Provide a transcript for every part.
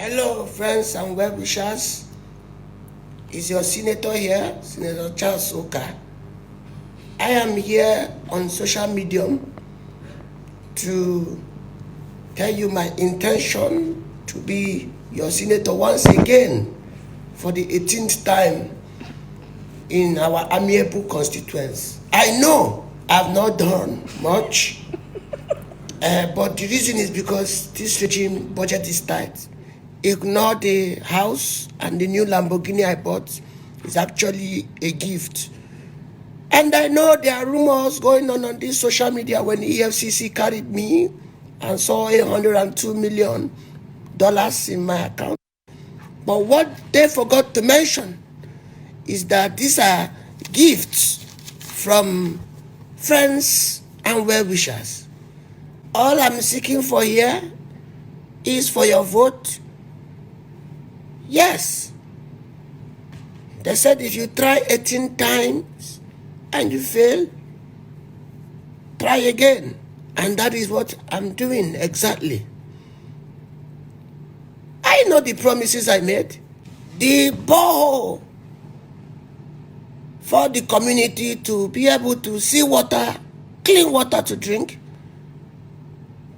Hello, friends and well-wishers. Is your senator here, Senator Charles Oka? I am here on social media to tell you my intention to be your senator once again for the 18th time in our amiable constituents. I know I've not done much, but the reason is because this regime budget is tight. Ignore the house, and the new Lamborghini I bought is actually a gift. And I know there are rumors going on this social media when the EFCC carried me and saw $102 million in my account. But what they forgot to mention is that these are gifts from friends and well-wishers. All I'm seeking for here is for your vote. Yes. They said if you try 18 times and you fail, try again. And that is what I'm doing exactly. I know the promises I made. The borehole for the community to be able to see water, clean water to drink,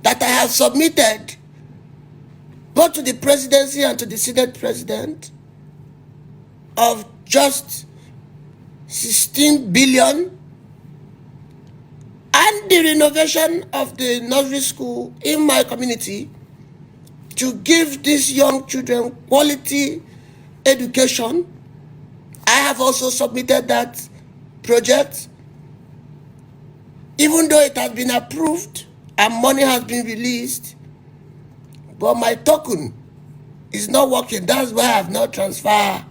that I have submitted both to the presidency and to the Senate president, of just 16 billion, and the renovation of the nursery school in my community to give these young children quality education. I have also submitted that project, even though it has been approved and money has been released, but my token is not working. That's why I have not transferred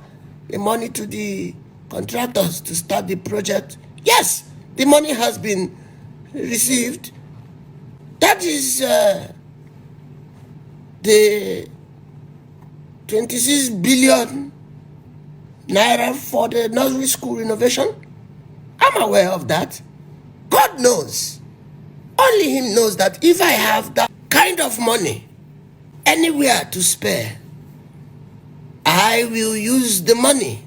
the money to the contractors to start the project. Yes, the money has been received. That is the 26 billion naira for the nursery school renovation. I'm aware of that. God knows. Only Him knows that if I have that kind of money anywhere to spare, I will use the money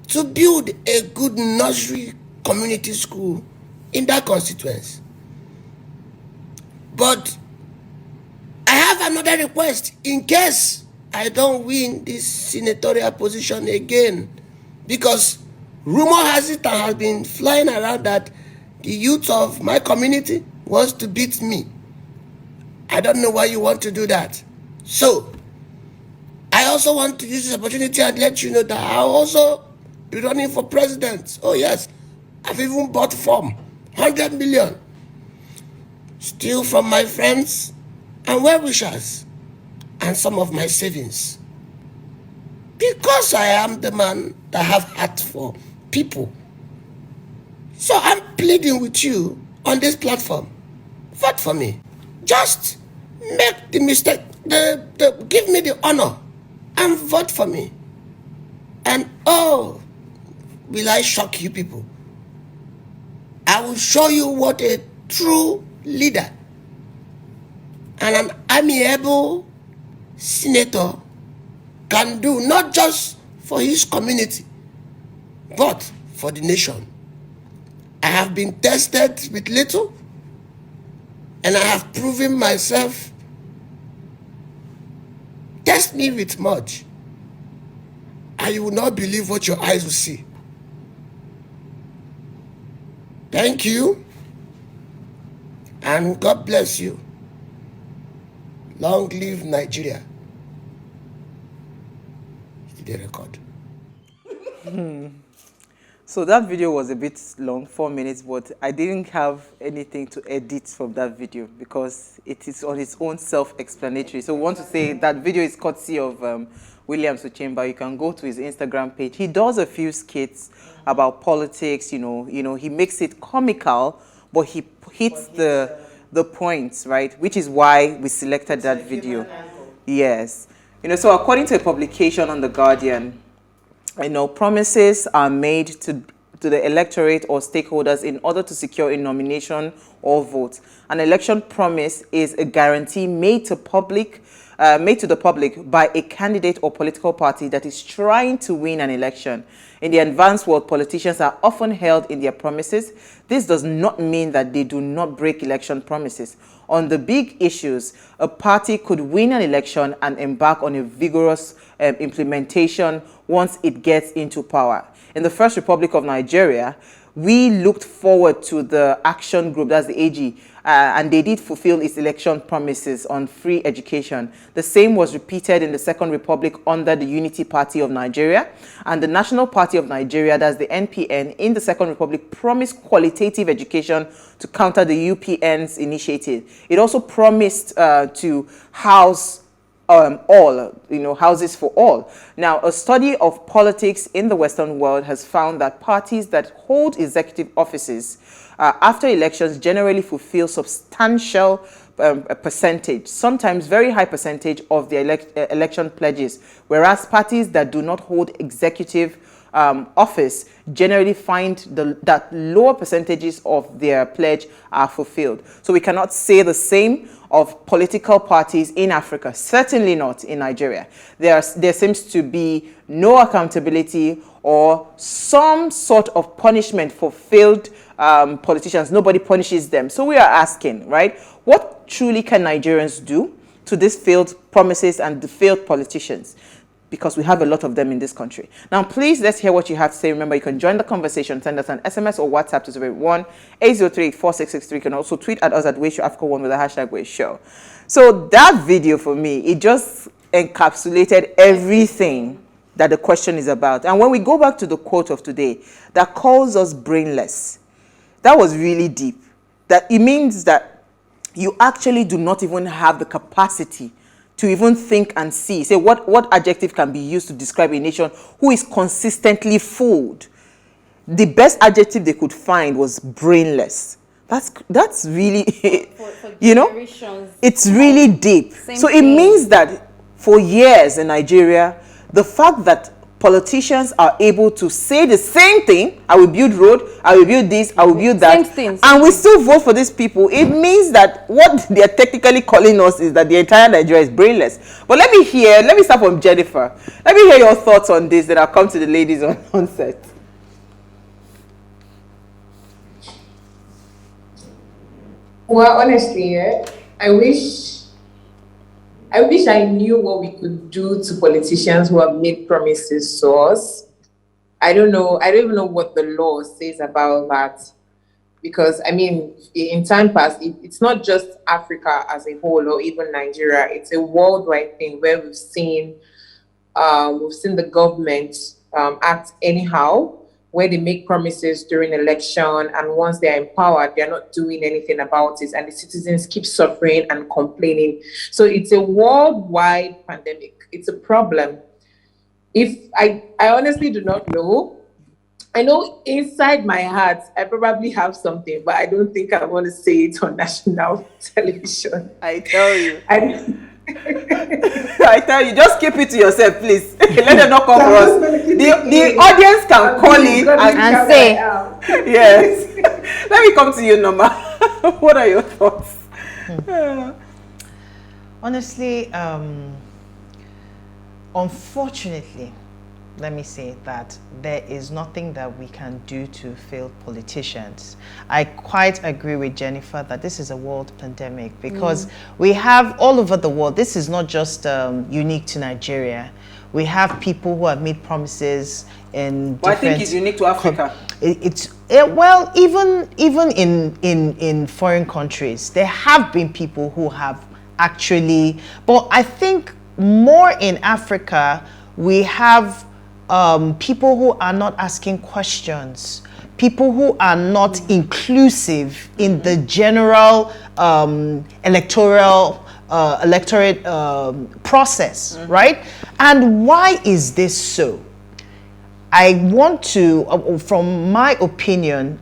to build a good nursery community school in that constituency. But I have another request in case I don't win this senatorial position again, because rumor has it and has been flying around that the youth of my community wants to beat me. I don't know why you want to do that. So I also want to use this opportunity and let you know that I'll also be running for president. Oh yes, I've even bought form, 100 million. Still from my friends and well-wishers and some of my savings. Because I am the man that have heart for people. So I'm pleading with you on this platform. Vote for me. Just make the mistake, give me the honor and vote for me. And oh, will I shock you people? I will show you what a true leader and an amiable senator can do, not just for his community, but for the nation. I have been tested with little, and I have proven myself. Test me with much, and you will not believe what your eyes will see. Thank you, and God bless you. Long live Nigeria. Did they record? So that video was a bit long, 4 minutes, but I didn't have anything to edit from that video because it is on its own self-explanatory. So I want to say that video is courtesy of Williams Uchemba. You can go to his Instagram page. He does a few skits about politics, you know, he makes it comical, but he hits the points, right? Which is why we selected that video. Yes. So according to a publication on The Guardian, promises are made to the electorate or stakeholders in order to secure a nomination or vote. An election promise is a guarantee made to public made to the public by a candidate or political party that is trying to win an election. In the advanced world, politicians are often held in their promises. This does not mean that they do not break election promises. On the big issues, a party could win an election and embark on a vigorous implementation once it gets into power. In the First Republic of Nigeria, we looked forward to the action group, that's the AG, and they did fulfill its election promises on free education. The same was repeated in the Second Republic under the Unity Party of Nigeria, and the National Party of Nigeria, that's the NPN, in the Second Republic promised qualitative education to counter the UPN's initiative. It also promised to house all, houses for all. Now, a study of politics in the Western world has found that parties that hold executive offices after elections generally fulfill substantial percentage, sometimes very high percentage of their election pledges, whereas parties that do not hold executive office generally find that lower percentages of their pledge are fulfilled. So we cannot say the same of political parties in Africa, certainly not in Nigeria. There seems to be no accountability or some sort of punishment for failed politicians. Nobody punishes them. So we are asking, right, what truly can Nigerians do to these failed promises and the failed politicians? Because we have a lot of them in this country. Now, please, let's hear what you have to say. Remember, you can join the conversation. Send us an SMS or WhatsApp to 081-803-4663. You can also tweet at us at WadeShowAfrica1 with the hashtag WadeShow. So that video, for me, it just encapsulated everything that the question is about. And when we go back to the quote of today, that calls us brainless, that was really deep. That it means that you actually do not even have the capacity to even think and see. Say, what adjective can be used to describe a nation who is consistently fooled? The best adjective they could find was brainless. That's really, for it's really deep. So it means that for years in Nigeria, the fact that politicians are able to say the same thing, I will build road, I will build this, I will build that, and we still vote for these people, it means that what they are technically calling us is that the entire Nigeria is brainless. But let me start from Jennifer. Let me hear your thoughts on this, then I'll come to the ladies on set. Well, honestly, I wish I knew what we could do to politicians who have made promises to us. I don't even know what the law says about that. Because, I mean, in time past, it's not just Africa as a whole or even Nigeria. It's a worldwide thing where we've seen the government act anyhow, where they make promises during election, and once they're empowered, they're not doing anything about it, and the citizens keep suffering and complaining. So it's a worldwide pandemic. It's a problem. I honestly do not know. I know inside my heart, I probably have something, but I don't think I want to say it on national television. I tell you. I tell you, just keep it to yourself, please. Let them not come for us. The audience can call in and say, yes. Let me come to you, Norma. What are your thoughts? Honestly, unfortunately, let me say that there is nothing that we can do to failed politicians. I quite agree with Jennifer that this is a world pandemic because we have all over the world. This is not just unique to Nigeria. We have people who have made promises in different... Well, I think it's unique to Africa. Well, even in foreign countries, there have been people who have actually... But I think more in Africa, we have people who are not asking questions, people who are not inclusive in the general electorate process, right? And why is this so? I want to, from my opinion,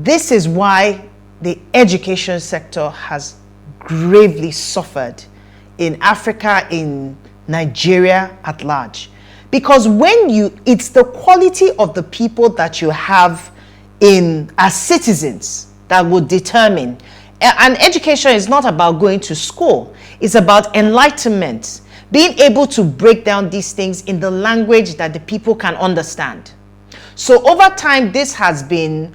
this is why the education sector has gravely suffered in Africa, in Nigeria at large. Because it's the quality of the people that you have as citizens that will determine And education is not about going to school. It's about enlightenment. Being able to break down these things in the language that the people can understand. So over time, this has been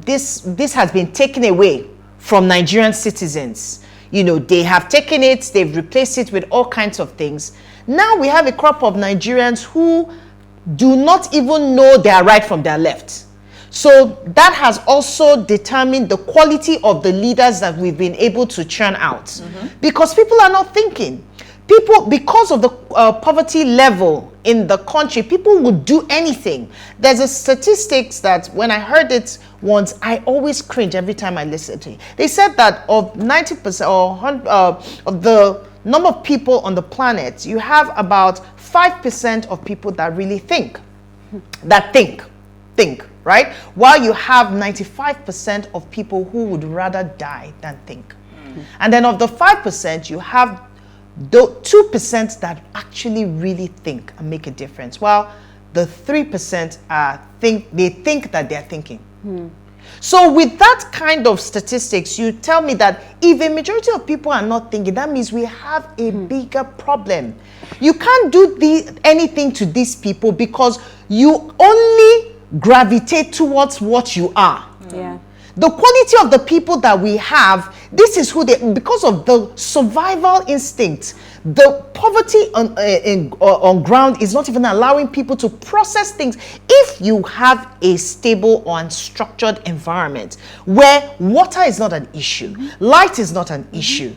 this has been taken away from Nigerian citizens. You know, they have taken it, they've replaced it with all kinds of things. Now we have a crop of Nigerians who do not even know their right from their left. So that has also determined the quality of the leaders that we've been able to churn out. Because people are not thinking. People, because of the poverty level in the country, people would do anything. There's a statistics that when I heard it once, I always cringe every time I listen to it. They said that of 90% or of the number of people on the planet, you have about 5% of people that really think. Think, right? While you have 95% of people who would rather die than think. And then of the 5%, you have the 2% that actually really think and make a difference, while the 3% they think that they're thinking. So with that kind of statistics, you tell me that if a majority of people are not thinking, that means we have a bigger problem. You can't do anything to these people because you only gravitate towards what you are. Yeah. The quality of the people that we have, this is who they, because of the survival instinct, the poverty on ground is not even allowing people to process things. If you have a stable or unstructured environment where water is not an issue, light is not an issue,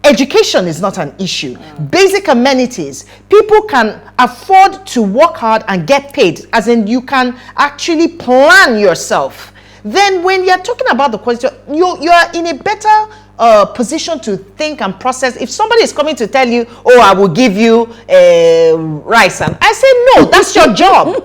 education is not an issue, basic amenities, people can afford to work hard and get paid, as in you can actually plan yourself. Then when you're talking about the question, you're in a better position to think and process. If somebody is coming to tell you, oh, I will give you rice, and I say, no, that's your job.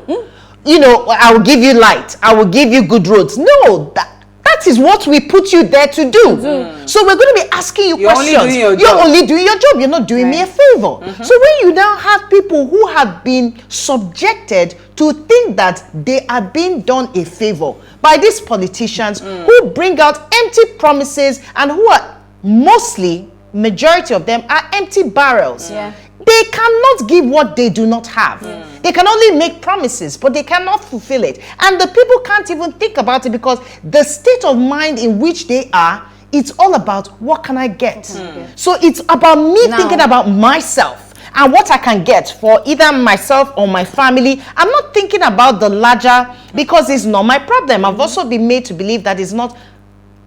You know, I will give you light, I will give you good roads. No, that is what we put you there to do. So we're going to be asking you questions. You're only doing your job. You're not doing me a favor. So when you now have people who have been subjected to think that they are being done a favor by these politicians who bring out empty promises and who are mostly, majority of them are empty barrels. They cannot give what they do not have. They can only make promises, but they cannot fulfill it. And the people can't even think about it because the state of mind in which they are, it's all about what can I get? So it's about me thinking about myself and what I can get for either myself or my family. I'm not thinking about the larger because it's not my problem. I've also been made to believe that it's not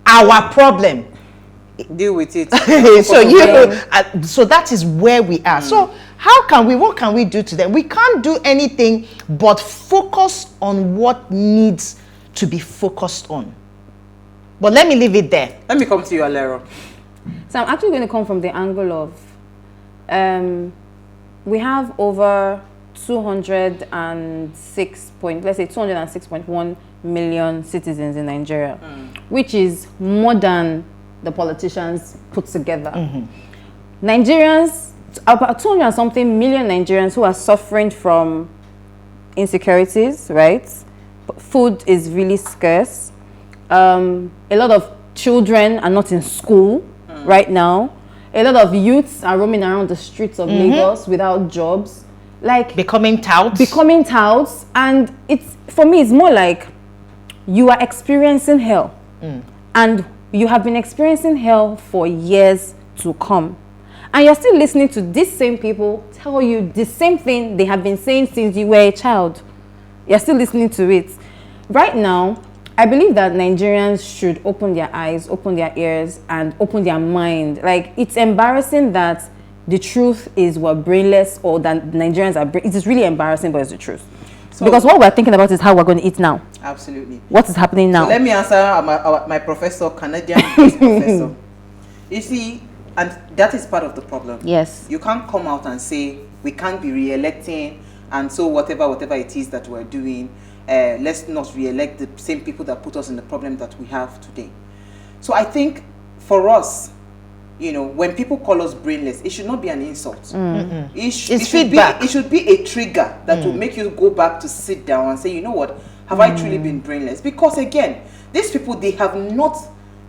our problem. Deal with it. So that is where we are. So what can we do to them? We can't do anything but focus on what needs to be focused on. But let me leave it there. Let me come to you, Alero. So I'm actually going to come from the angle of we have over 206.1 million citizens in Nigeria, which is more than the politicians put together. Nigerians, about 200 and something million Nigerians who are suffering from insecurities, right? Food is really scarce. A lot of children are not in school right now. A lot of youths are roaming around the streets of Lagos without jobs, like becoming touts. And it's, for me, it's more like you are experiencing hell, and you have been experiencing hell for years to come, and you're still listening to these same people tell you the same thing they have been saying since you were a child. You're still listening to it. Right now, I believe that Nigerians should open their eyes, open their ears, and open their mind. Like, it's embarrassing that the truth is we're brainless, or that Nigerians are it is really embarrassing, but it's the truth. So, because what we're thinking about is how we're going to eat now. Absolutely. What is happening now? So let me answer my professor, Canadian professor. You see, and that is part of the problem. Yes. You can't come out and say, we can't be re-electing, and so whatever it is that we're doing, let's not re-elect the same people that put us in the problem that we have today. So I think for us, you know, when people call us brainless, it should not be an insult. It's feedback. It should be a trigger that will make you go back to sit down and say, you know what, have I truly been brainless? Because again, these people, they have not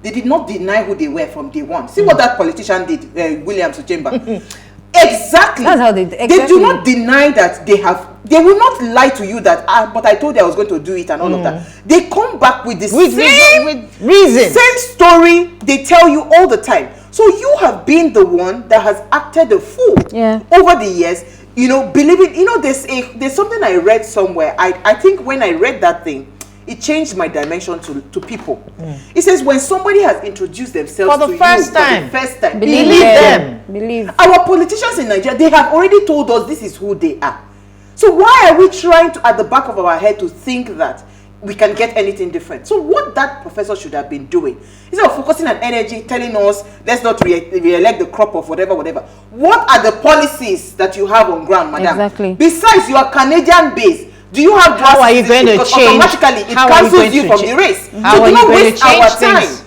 they did not deny who they were from day one. See what that politician did, Williams Uchemba. Exactly. That's how they They do not deny that they will not lie to you that, but I told you I was going to do it and all of that. They come back with the same reasons. Same story they tell you all the time. So you have been the one that has acted the fool over the years, you know, believing, you know, there's something I read somewhere. I think when I read that thing, it changed my dimension to people. It says when somebody has introduced themselves for the to first you time, for the first time, believe them. Believe. Our politicians in Nigeria, they have already told us this is who they are. So why are we trying to, at the back of our head, to think that we can get anything different? So what that professor should have been doing, instead of focusing on energy, telling us, let's not re-elect the crop of whatever. What are the policies that you have on ground, madam? Exactly. Besides, you are Canadian based. Do you have how are you going to change? Automatically, it cancels you from the race. How are you going to change things?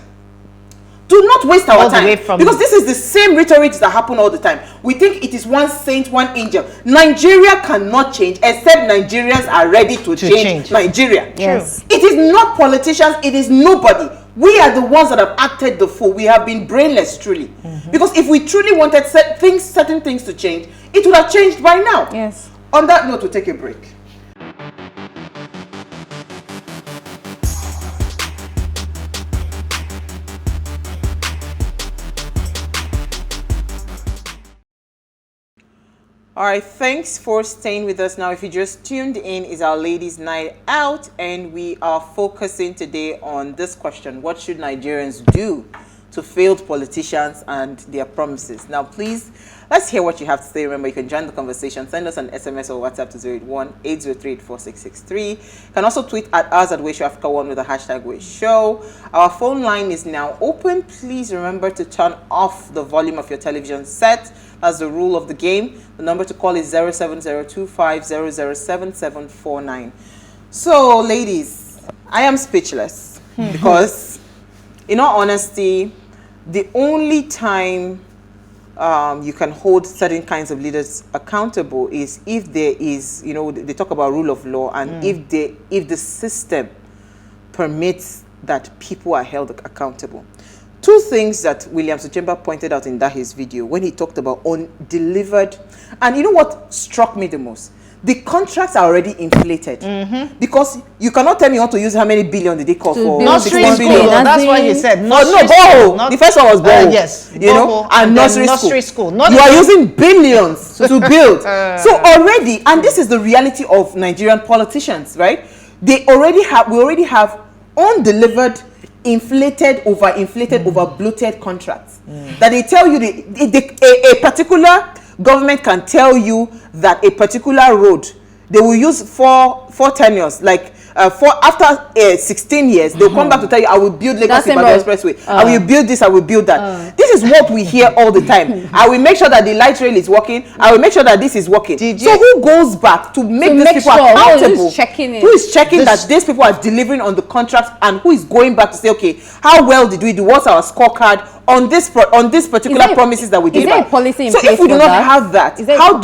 Do not waste our time, because this is the same rhetoric that happen all the time. We think it is one saint, one angel. Nigeria cannot change except Nigerians are ready to change Nigeria. Yes. It is not politicians, it is nobody. We are the ones that have acted the fool. We have been brainless, truly. Because if we truly wanted certain things to change, it would have changed by now. Yes. On that note, we'll take a break. All right, thanks for staying with us. Now, if you just tuned in, is our ladies' night out, and we are focusing today on this question: what should Nigerians do to failed politicians and their promises? Now, please, let's hear what you have to say. Remember, you can join the conversation. Send us an SMS or WhatsApp to 081-803-4663. You can also tweet at us at PlusTvAfrica1 with the hashtag WayShow. Our phone line is now open. Please remember to turn off the volume of your television set. As the rule of the game. The number to call is 07025007749. So, ladies, I am speechless because, in all honesty, the only time you can hold certain kinds of leaders accountable is if there is, you know, they talk about rule of law, and if the system permits that people are held accountable. Two things that William Uchemba pointed out in his video when he talked about undelivered, and you know what struck me the most? The contracts are already inflated because you cannot tell me you want to use how many billion did they call for? Nursery school. That's what he said. The first one was borehole. Yes, you know, and nursery school. Not you are using billions to build. So already, and this is the reality of Nigerian politicians, right? We already have undelivered, inflated, over bloated contracts that they tell you a particular government can tell you that a particular road they will use four tenures, like after 16 years they'll come back to tell you, I will build Lagos-Ibadan Expressway, I will build this, I will build that. This is what we hear all the time. I will make sure that the light rail is working, I will make sure that this is working. So who goes back to make these people accountable? Who is checking it? Who is checking that these people are delivering on the contracts, and who is going back to say, okay, how well did we do? What's our scorecard on this particular promises that we did? Is there a policy in so place if we do for not that? have that, how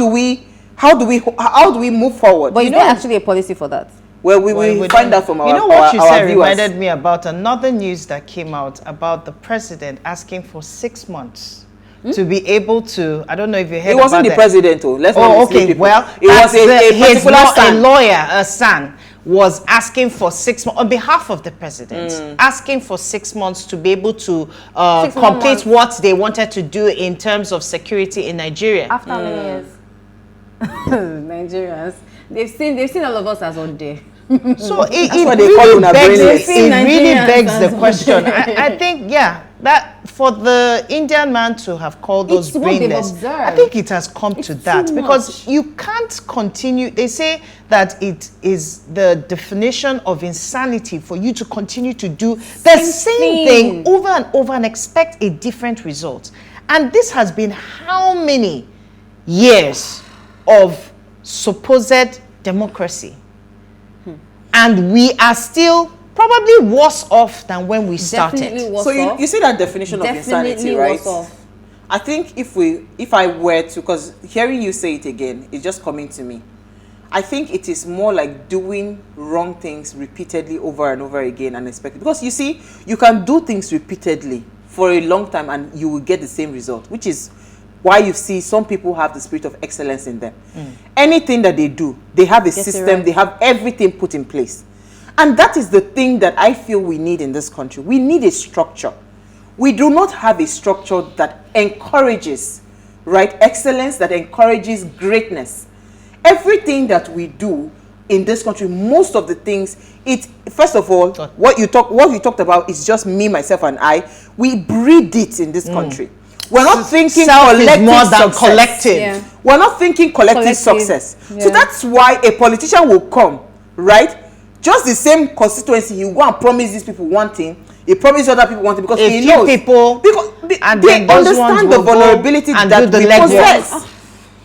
do we move forward? But is there actually a policy for that? Well, we will find out from our viewers. You know what you said reminded me about another news that came out about the president asking for 6 months to be able to, I don't know if you heard about that. It wasn't the president, let's not okay, people. well, it was a particular a lawyer, a son, was asking for 6 months on behalf of the president, asking for 6 months to be able to complete what they wanted to do in terms of security in Nigeria. After how many years? Nigerians, they've seen all of us as on day. So it really begs the question. I think, that for the Indian man to have called those brainless, I think it has come to that, because you can't continue. They say that it is the definition of insanity for you to continue to do the same thing over and over and expect a different result. And this has been how many years of supposed democracy? And we are still probably worse off than when we started. So you see that definition of insanity, right? I think if I were to, because hearing you say it again is just coming to me. I think it is more like doing wrong things repeatedly over and over again and expecting. Because you see, you can do things repeatedly for a long time and you will get the same result, which is why you see some people have the spirit of excellence in them. Anything that they do, they have a system, they have everything put in place. And that is the thing that I feel we need in this country. We need a structure. We do not have a structure that encourages, right, excellence, that encourages greatness. Everything that we do in this country, most of the things, first of all, what you talked about is just me, myself, and I. We breed it in this country. We're not thinking collective more than success. collective. Yeah. We're not thinking collective success. Yeah. So that's why a politician will come, right? Just the same constituency, he will go and promise these people one thing, he promises other people one thing, because he knows people, because and they then those ones understand the will go vulnerability and that do the we legwork. possess.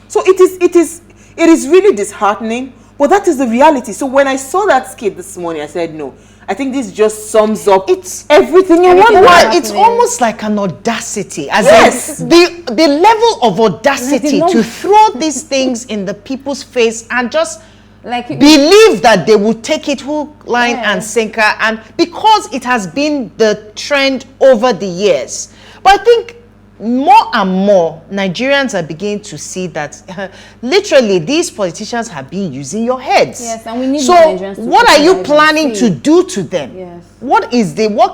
So it is really disheartening, but that is the reality. So when I saw that skit this morning, I said, no, I think this just sums up everything in one Well, word. it's almost like an audacity, as Yes. in the level of audacity Like, to throw these things in the people's face and just Like believe that they will take it hook, line, Yeah. and sinker, and because it has been the trend over the years. But I think more and more Nigerians are beginning to see that literally these politicians have been using your heads. Yes, and we need so Nigerians to what are you recognize planning and to see. do to them? Yes. What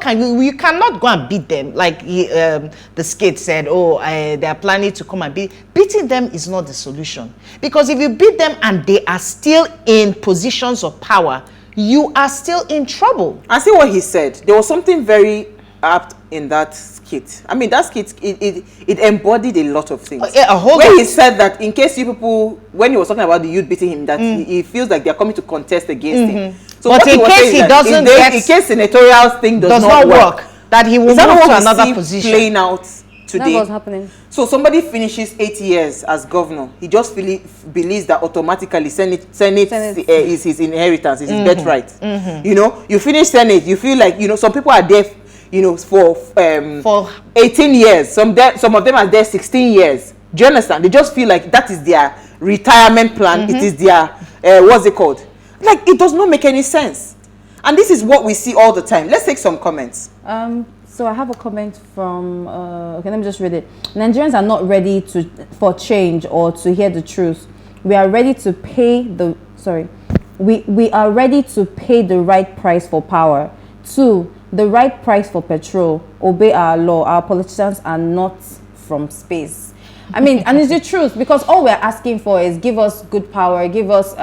can you cannot go and beat them like the skit said, they are planning to come and beating them is not the solution, because if you beat them and they are still in positions of power, you are still in trouble. I see what he said. There was something very apt in that skit. I mean, that skit, it embodied a lot of things. A whole When lot. he said that in case you people, when he was talking about the youth beating him, that he feels like they're coming to contest against him. So But what in was case saying he is that doesn't in case senatorial thing does not work, that he will is that move what to we another see position. playing out that's today? what's happening. So somebody finishes 8 years as governor, he just believes that automatically Senate is his inheritance, is his birthright. You know, you finish Senate, you feel like, you know, some people are there, you know, for 18 years. Some of them are there 16 years. Do you understand? They just feel like that is their retirement plan. It is their what's it called? Like, it does not make any sense. And this is what we see all the time. Let's take some comments. So I have a comment from okay, let me just read it. Nigerians are not ready for change or to hear the truth. We are ready to pay we are ready to pay the right price for power. 2, the right price for petrol. Obey our law. Our politicians are not from space. I mean, and it's the truth, because all we're asking for is give us good power, give us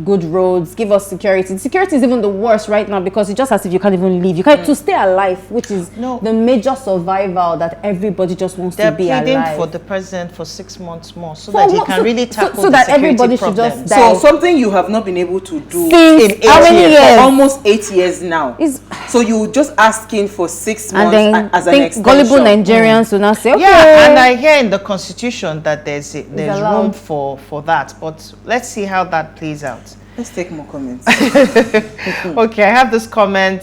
good roads, give us security. Security is even the worst right now, because it's just as if you can't even leave. You can't to stay alive, which is the major survival that everybody just wants to be alive. They're pleading for the president for 6 months more so that he can really tackle so the that security everybody should problems. just die. So something you have not been able to do Since in how 8 many years, years? for almost 8 years now. So you just asking for 6 months and then as an think extension. gullible Nigerians will now say, okay. Yeah, and I hear in the constitution that there's allowed. room for that, but let's see how that plays out. Let's take more comments. Okay, I have this comment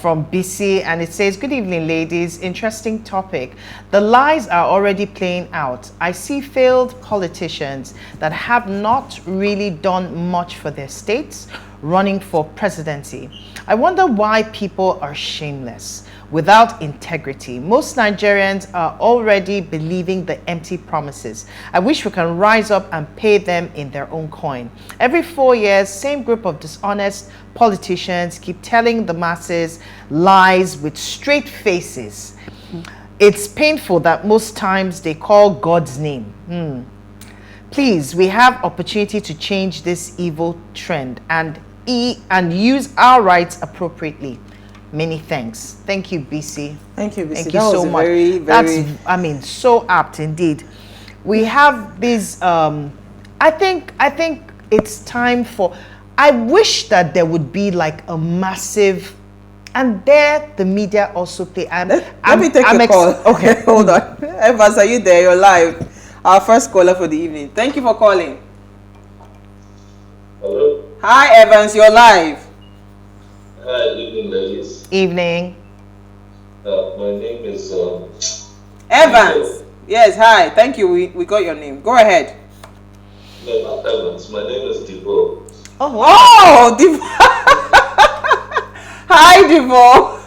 from BC, and it says, good evening, ladies. Interesting topic. The lies are already playing out. I see failed politicians that have not really done much for their states running for presidency. I wonder why people are shameless, without integrity. Most Nigerians are already believing the empty promises. I wish we can rise up and pay them in their own coin. Every 4 years, same group of dishonest politicians keep telling the masses lies with straight faces. It's painful that most times they call God's name. Please, we have opportunity to change this evil trend and use our rights appropriately. Many thanks. Thank you, BC. Thank you, BC. Thank That you so was much. very, very... That's, I mean, so apt indeed. We have these, I think it's time for, I wish that there would be like a massive, and there the media also play. Let me take a call. Okay, hold on. Evans, are you there? You're live. Our first caller for the evening. Thank you for calling. Hello. Hi, Evans. You're live. Hi, evening, ladies. Evening. My name is Evans. Yes, hi. Thank you. We got your name. Go ahead. No, Evans. My name is Divo. Oh, Divo. Hi, Divo.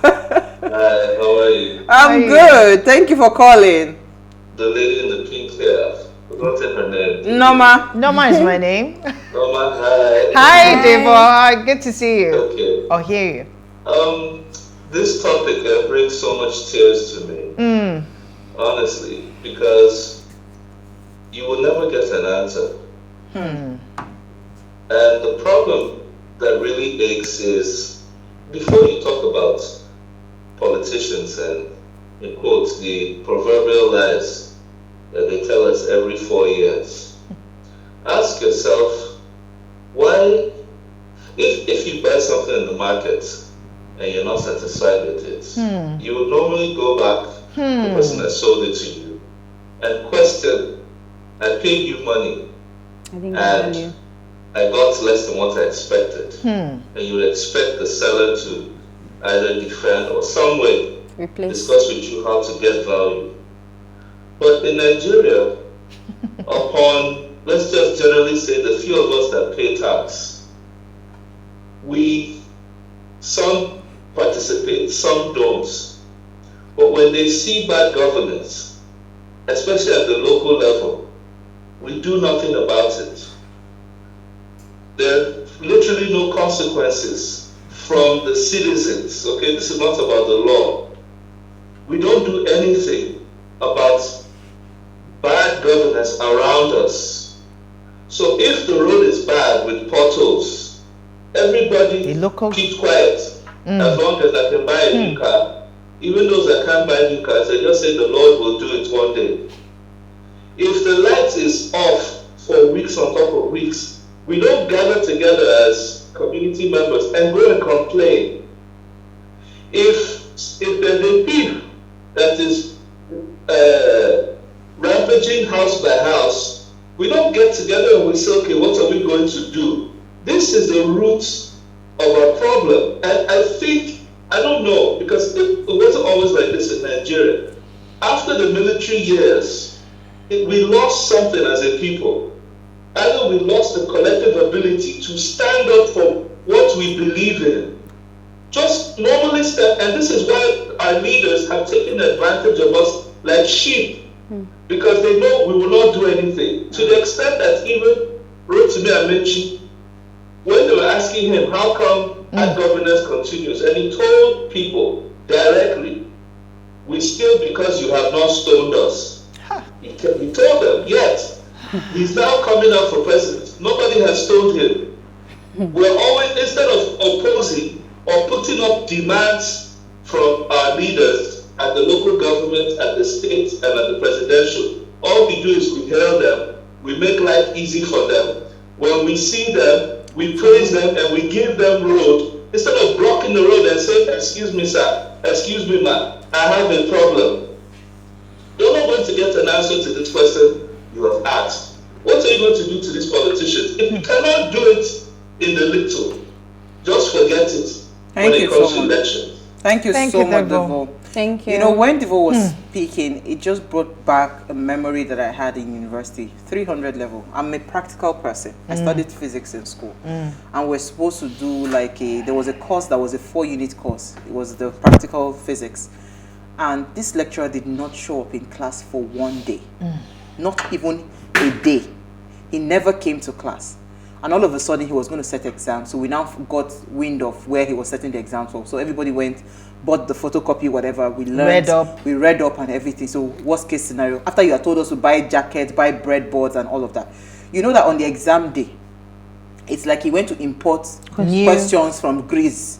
Hi, how are you? I'm good. Thank you for calling. The lady in the pink hair. What's her name? Norma. Norma is my name. Norma, hi. Hi, Devo. Good to see you. Okay. Or hear you. This topic brings so much tears to me. Honestly, because you will never get an answer. And the problem that really aches is, before you talk about politicians and, in quotes, the proverbial lies that they tell us every 4 years, ask yourself, why, if you buy something in the market and you're not satisfied with it, you would normally go back to the person that sold it to you and question, I paid you money and I got less than what I expected. And you would expect the seller to either defend or some way discuss with you how to get value. But in Nigeria, upon, let's just generally say, the few of us that pay tax, some participate, some don't. But when they see bad governance, especially at the local level, we do nothing about it. There are literally no consequences from the citizens. Okay, this is not about the law. We don't do anything about bad governance around us. So if the road is bad with potholes, everybody keep quiet. As long as I can buy a new car. Even those that can't buy new cars, they just say the Lord will do it one day. If the light is off for weeks on top of weeks, we don't gather together as community members and go and complain. If there's a thief that is rampaging house by house, we don't get together and we say, okay, what are we going to do? This is the root of our problem. And I think, I don't know, because it wasn't always like this in Nigeria. After the military years, we lost something as a people. Either we lost the collective ability to stand up for what we believe in. Just normally stand, and this is why our leaders have taken advantage of us like sheep, because they know we will not do anything. To the extent that even Rotimi Amechi, when they were asking him how come bad governance continues, and he told people directly, we steal because you have not stoned us. He told them, yet he's now coming up for president. Nobody has stoned him. We're always, instead of opposing or putting up demands from our leaders at the local government, at the state, and at the presidential, all we do is we hail them, we make life easy for them. When we see them, we praise them and we give them road. Instead of blocking the road and saying, excuse me, sir, excuse me, ma'am, I have a problem. You're not going to get an answer to this question you have asked. What are you going to do to these politicians? If you cannot do it in the little, just forget it when it comes to elections. Thank you so much, Devo. Thank you. You know, when Devo was speaking, it just brought back a memory that I had in university, 300 level. I'm a practical person. I studied physics in school. And we're supposed to do like there was a course that was a 4-unit course. It was the practical physics. And this lecturer did not show up in class for 1 day. Not even a day. He never came to class. And all of a sudden, he was going to set exams. So we now got wind of where he was setting the exams for. So everybody went, bought the photocopy, whatever. We learned. We read up and everything. So worst case scenario, after you had told us to buy jackets, buy breadboards and all of that, you know that on the exam day, it's like he went to import questions from Greece.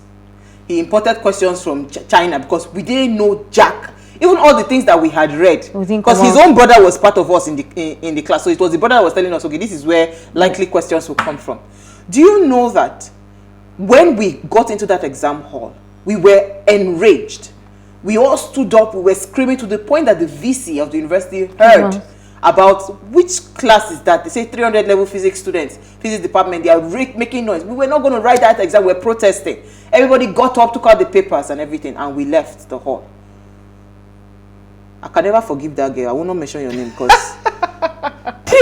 He imported questions from China because we didn't know jack. Even all the things that we had read, because his own brother was part of us in the class, so it was the brother that was telling us, okay, this is where likely questions will come from. Do you know that when we got into that exam hall, we were enraged. We all stood up, we were screaming to the point that the VC of the university heard about which class is that. They say 300 level physics students, physics department, they are making noise. We were not going to write that exam, we were protesting. Everybody got up, took out the papers and everything, and we left the hall. I can never forgive that girl. I will not mention your name because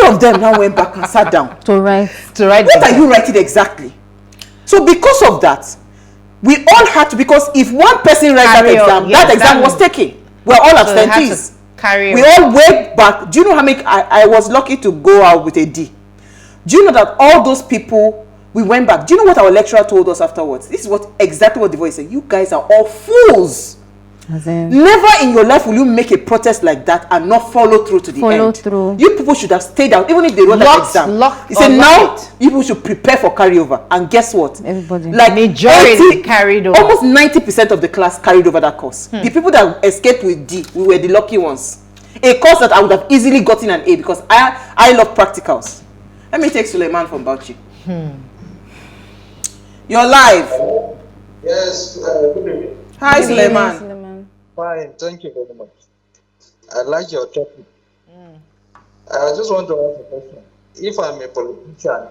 all of them now went back and sat down To write. what are you writing exactly? So because of that, we all had to, because if one person writes that Carry on, exam, yes, that exam that was taken. We're all So they had to absentees. carry We on. all went back. Do you know how many? I was lucky to go out with a D. Do you know that all those people, we went back? Do you know what our lecturer told us afterwards? This is exactly what the voice said. You guys are all fools. Never in your life will you make a protest like that and not follow through to the end. You people should have stayed out, even if they wrote that exam. He said now you people should prepare for carryover. And guess what? Everybody. Like Majority carried over. Almost 90% of the class carried over that course. The people that escaped with D, we were the lucky ones. A course that I would have easily gotten an A because I love practicals. Let me take Suleiman from Bauchi. You're live. Yes, good evening. Hi, Suleiman. Fine, thank you very much. I like your topic. I just want to ask a question. If I'm a politician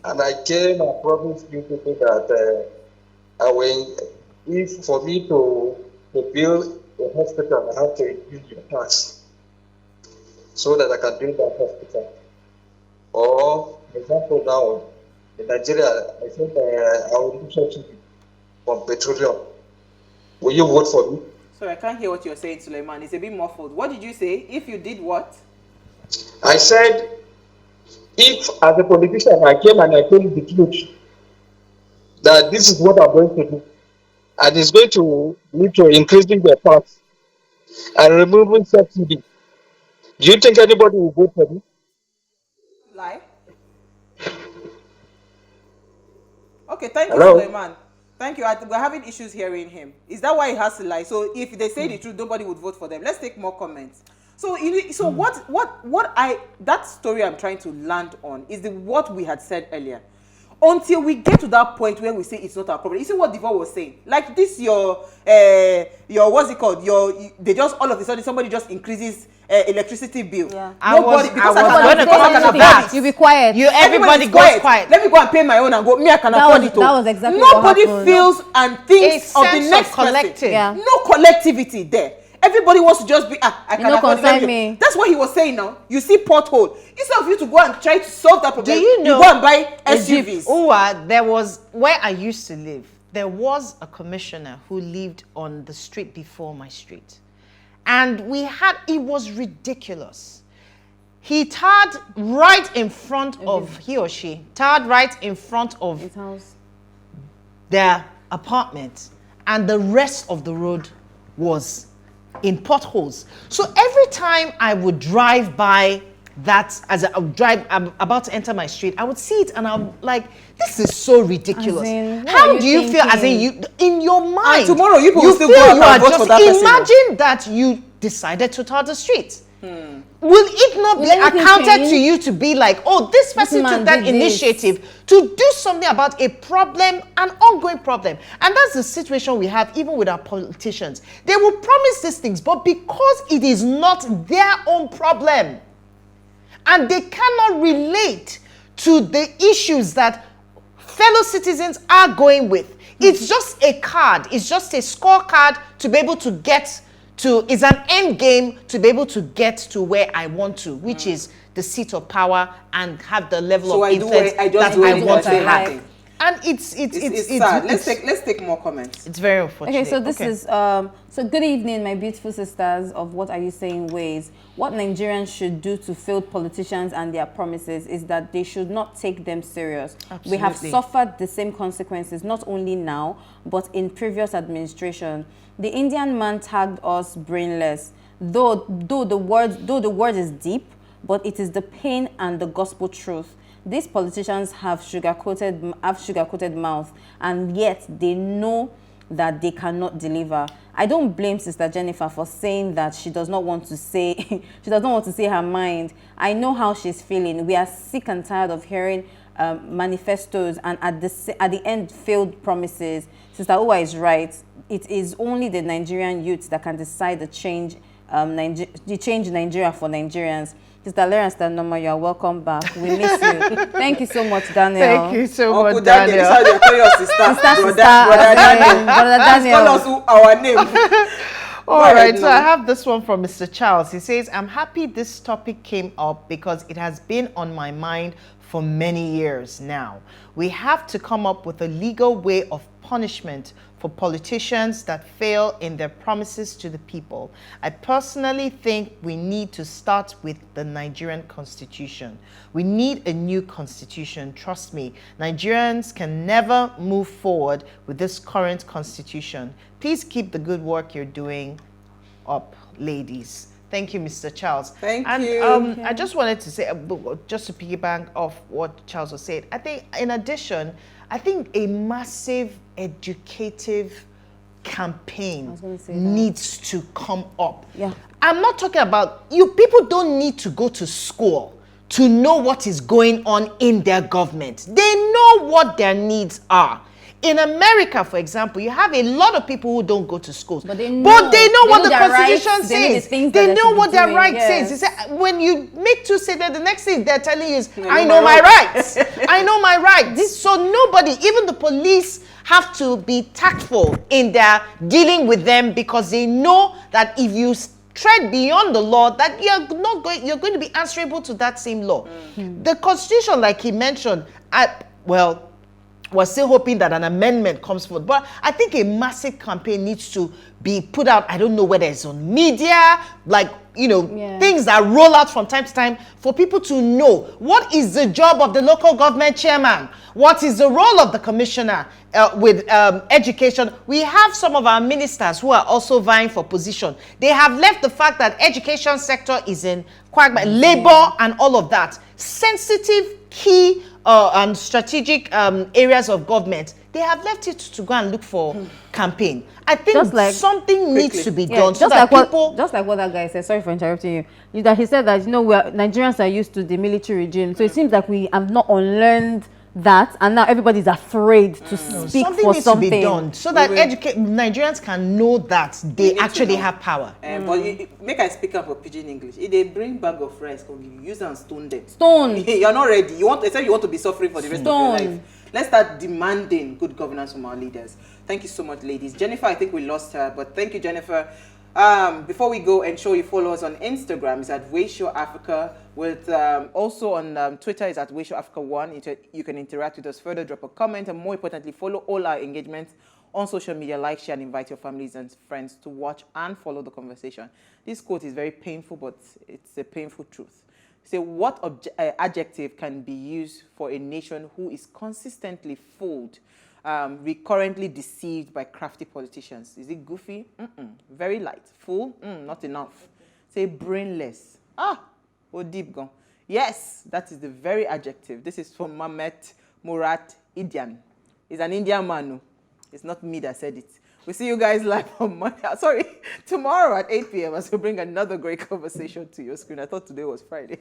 and I came and promised you people that if for me to build a hospital, I have to increase your tax so that I can build that hospital. Or, for example, now in Nigeria, I think I will do subsidy from petroleum. Will you vote for me? Sorry, I can't hear what you're saying, Suleiman. It's a bit muffled. What did you say? If you did what? I said, if as a politician I came and I told you the truth, that this is what I'm going to do, and it's going to lead to increasing the tax and removing subsidy, do you think anybody will vote for me? Lie. Okay, thank you, Hello? Suleiman. Thank you. We're having issues hearing him. Is that why he has to lie? So if they say the truth, nobody would vote for them. Let's take more comments. So, that story I'm trying to land on is what we had said earlier. Until we get to that point where we say it's not our problem. You see what Diva was saying? Like this, your what's it called? They just all of a sudden somebody just increases electricity bill. Yeah. Nobody, because I going to can come to afford that. it. You be quiet. Everybody Everybody's goes quiet. Let me go and pay my own and go. Me, I can That afford was- it. that was exactly what Nobody happened. feels and A thinks of the sense next of collective. person. Yeah. No collectivity there. Everybody wants to just be, I can no afford it. concern me. That's what he was saying now. You see pothole. Instead of you to go and try to solve that problem, Do you know? go and buy SUVs. There was, where I used to live, there was a commissioner who lived on the street before my street. And it was ridiculous. He tarred right in front of, he or she, tarred right in front of His house. their apartment. And the rest of the road was in potholes. So every time I would drive by that, I'm about to enter my street, I would see it and I'm like, this is so ridiculous. As in, what How are you do you feel as in thinking? in your mind? And tomorrow you will still feel go out you and are vote for just, that person. imagine that you decided to tar the street. Will it not Will be anything accounted change? to you to be like, oh, this person man took that did this. initiative to do something about a problem, an ongoing problem? And that's the situation we have even with our politicians. They will promise these things, but because it is not their own problem, and they cannot relate to the issues that fellow citizens are going with. It's just a card. It's just a scorecard to be able to get to, it's an end game to be able to get to where I want to, which is the seat of power and have the level So of I do influence what I just that do I anything want I to say have. nothing. And it's sad. Let's take more comments. It's very unfortunate. Okay, so this is so good evening, my beautiful sisters of What Are You Saying ways. What Nigerians should do to failed politicians and their promises is that they should not take them serious. We have Absolutely. suffered the same consequences, not only now, but in previous administration. The Indian man tagged us brainless. Though the word is deep, but it is the pain and the gospel truth. These politicians have sugar-coated mouths, and yet they know that they cannot deliver. I don't blame Sister Jennifer for saying that she does not want to say she does not want to say her mind. I know how she's feeling. We are sick and tired of hearing manifestos and at the end failed promises. Sister Uwa is right. It is only the Nigerian youth that can decide the change Nigeria for Nigerians. Sister Lawrence Danoma, you are welcome back. We miss you. Thank you so much, Daniel. Thank you so Uncle much, Daniel. Daniel. This is how they call your sister. Sister, Brother Daniel. Brother Let's Daniel. call us our name. All right, so I have this one from Mr. Charles. He says, I'm happy this topic came up because it has been on my mind for many years now. We have to come up with a legal way of punishment for politicians that fail in their promises to the people. I personally think we need to start with the Nigerian constitution. We need a new constitution, trust me. Nigerians can never move forward with this current constitution. Please keep the good work you're doing up, ladies. Thank you, Mr. Charles. Thank you. you. I just wanted to say, just to piggyback off what Charles was saying, I think in addition, I think a massive educative campaign needs to come up. Yeah. I'm not talking about, you people don't need to go to school to know what is going on in their government. They know what their needs are. In America, for example, you have a lot of people who don't go to schools, but they know what the Constitution says. They know what their right says. When you make two statements, the next thing they're telling you is, I know my rights. I know my rights. So nobody, even the police, have to be tactful in their dealing with them, because they know that if you tread beyond the law, that you're going to be answerable to that same law. The Constitution, like he mentioned, we're still hoping that an amendment comes forward. But I think a massive campaign needs to be put out. I don't know whether it's on media, things that roll out from time to time, for people to know what is the job of the local government chairman, what is the role of the commissioner with education. We have some of our ministers who are also vying for position. They have left the fact that education sector is in quagmire, labor and all of that. Sensitive, key and strategic areas of government, they have left it to go and look for campaign. I think something needs to be done so that people... Just like what that guy said, sorry for interrupting you, that he said that, Nigerians are used to the military regime. So it seems like we have not unlearned that, and now everybody's afraid to speak for something. Needs to be done so that Nigerians can know that they actually have power. But make I speak up for pidgin English. If they bring bag of rice, you use and stone them. Stone. You're not ready. You want to be suffering for the rest of your life. Let's start demanding good governance from our leaders. Thank you so much, ladies. Jennifer, I think we lost her, but thank you, Jennifer. Before we go, ensure you follow us on Instagram. It's at PlusTvAfrica. With also on Twitter is at PlusTvAfrica1. You can interact with us further, drop a comment, and more importantly, follow all our engagements on social media. Like, share, and invite your families and friends to watch and follow the conversation. This quote is very painful, but it's a painful truth. Say, what adjective can be used for a nation who is consistently fooled, recurrently deceived by crafty politicians? Is it goofy? Very light. Fool? Not enough. Say brainless. Oh, deep gone. Yes, that is the very adjective. This is from Mamet Murat Idian. He's an Indian man. It's not me that said it. We'll see you guys live on tomorrow at 8 p.m. as we bring another great conversation to your screen. I thought today was Friday.